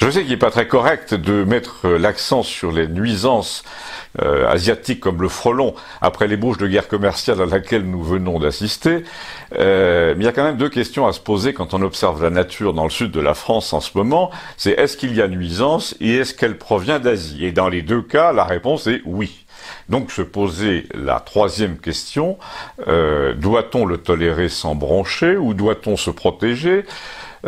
Je sais qu'il n'est pas très correct de mettre l'accent sur les nuisances asiatiques comme le frelon après l'ébauche de guerre commerciale à laquelle nous venons d'assister, mais il y a quand même deux questions à se poser quand on observe la nature dans le sud de la France en ce moment. C'est est-ce qu'il y a nuisance et est-ce qu'elle provient d'Asie? Et dans les deux cas, la réponse est oui. Donc se poser la troisième question, doit-on le tolérer sans broncher ou doit-on se protéger?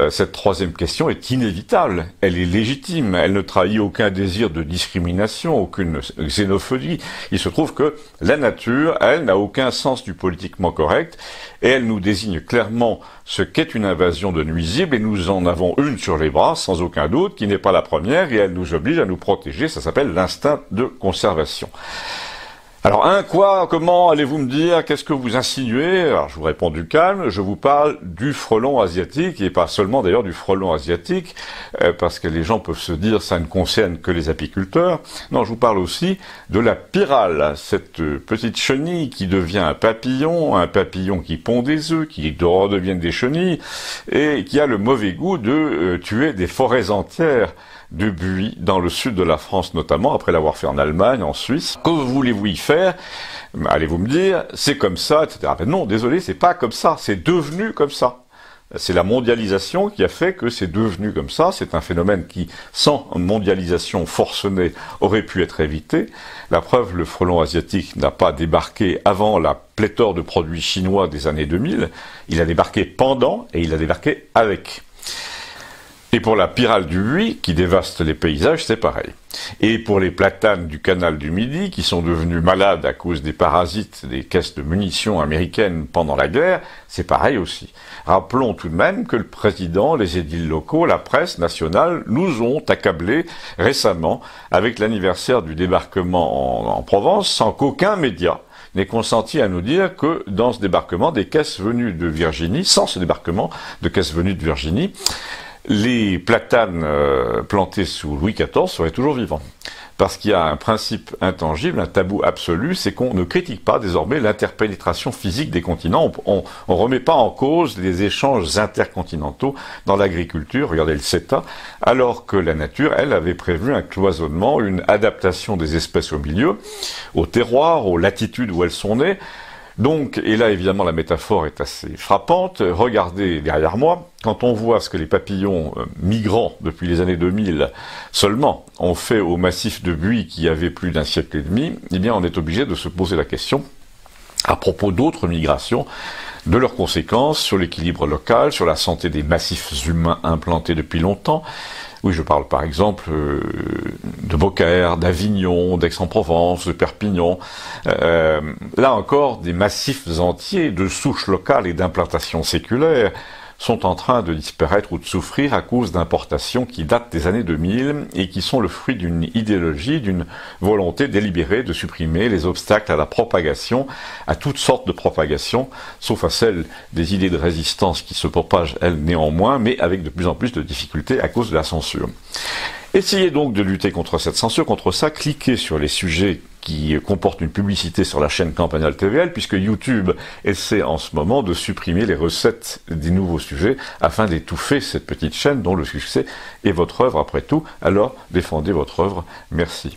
Cette troisième question est inévitable, elle est légitime, elle ne trahit aucun désir de discrimination, aucune xénophobie. Il se trouve que la nature, elle, n'a aucun sens du politiquement correct, et elle nous désigne clairement ce qu'est une invasion de nuisibles, et nous en avons une sur les bras, sans aucun doute, qui n'est pas la première, et elle nous oblige à nous protéger, ça s'appelle l'instinct de conservation. Alors, comment allez-vous me dire, qu'est-ce que vous insinuez? Alors, je vous réponds du calme, je vous parle du frelon asiatique, et pas seulement d'ailleurs du frelon asiatique, parce que les gens peuvent se dire, ça ne concerne que les apiculteurs. Non, je vous parle aussi de la pyrale, cette petite chenille qui devient un papillon qui pond des œufs, qui redeviennent des chenilles, et qui a le mauvais goût de tuer des forêts entières de buis dans le sud de la France notamment, après l'avoir fait en Allemagne, en Suisse. Que voulez-vous y faire? Allez-vous me dire, c'est comme ça, etc. Ben non, désolé, c'est pas comme ça, c'est devenu comme ça. C'est la mondialisation qui a fait que c'est devenu comme ça. C'est un phénomène qui, sans mondialisation forcenée, aurait pu être évité. La preuve, le frelon asiatique n'a pas débarqué avant la pléthore de produits chinois des années 2000. Il a débarqué pendant et il a débarqué avec. Et pour la pyrale du buis, qui dévaste les paysages, c'est pareil. Et pour les platanes du canal du Midi, qui sont devenus malades à cause des parasites des caisses de munitions américaines pendant la guerre, c'est pareil aussi. Rappelons tout de même que le président, les édiles locaux, la presse nationale nous ont accablés récemment avec l'anniversaire du débarquement en Provence, sans qu'aucun média n'ait consenti à nous dire que dans ce débarquement, des caisses venues de Virginie, sans ce débarquement de caisses venues de Virginie, les platanes plantés sous Louis XIV seraient toujours vivants. Parce qu'il y a un principe intangible, un tabou absolu, c'est qu'on ne critique pas désormais l'interpénétration physique des continents. On remet pas en cause les échanges intercontinentaux dans l'agriculture, regardez le CETA, alors que la nature, elle, avait prévu un cloisonnement, une adaptation des espèces au milieu, au terroir, aux latitudes où elles sont nées. Donc, et là évidemment la métaphore est assez frappante, regardez derrière moi, quand on voit ce que les papillons migrants depuis les années 2000 seulement ont fait au massif de buis qui avait plus d'un siècle et demi, eh bien on est obligé de se poser la question à propos d'autres migrations, de leurs conséquences sur l'équilibre local, sur la santé des massifs humains implantés depuis longtemps. Oui, je parle par exemple de Beaucaire, d'Avignon, d'Aix-en-Provence, de Perpignan. Là encore, des massifs entiers de souches locales et d'implantations séculaires sont en train de disparaître ou de souffrir à cause d'importations qui datent des années 2000 et qui sont le fruit d'une idéologie, d'une volonté délibérée de supprimer les obstacles à la propagation, à toutes sortes de propagations, sauf à celles des idées de résistance qui se propagent, elles, néanmoins, mais avec de plus en plus de difficultés à cause de la censure. Essayez donc de lutter contre cette censure, contre ça, cliquez sur les sujets qui comportent une publicité sur la chaîne Campagnol TVL, puisque YouTube essaie en ce moment de supprimer les recettes des nouveaux sujets afin d'étouffer cette petite chaîne dont le succès est votre œuvre après tout. Alors défendez votre œuvre. Merci.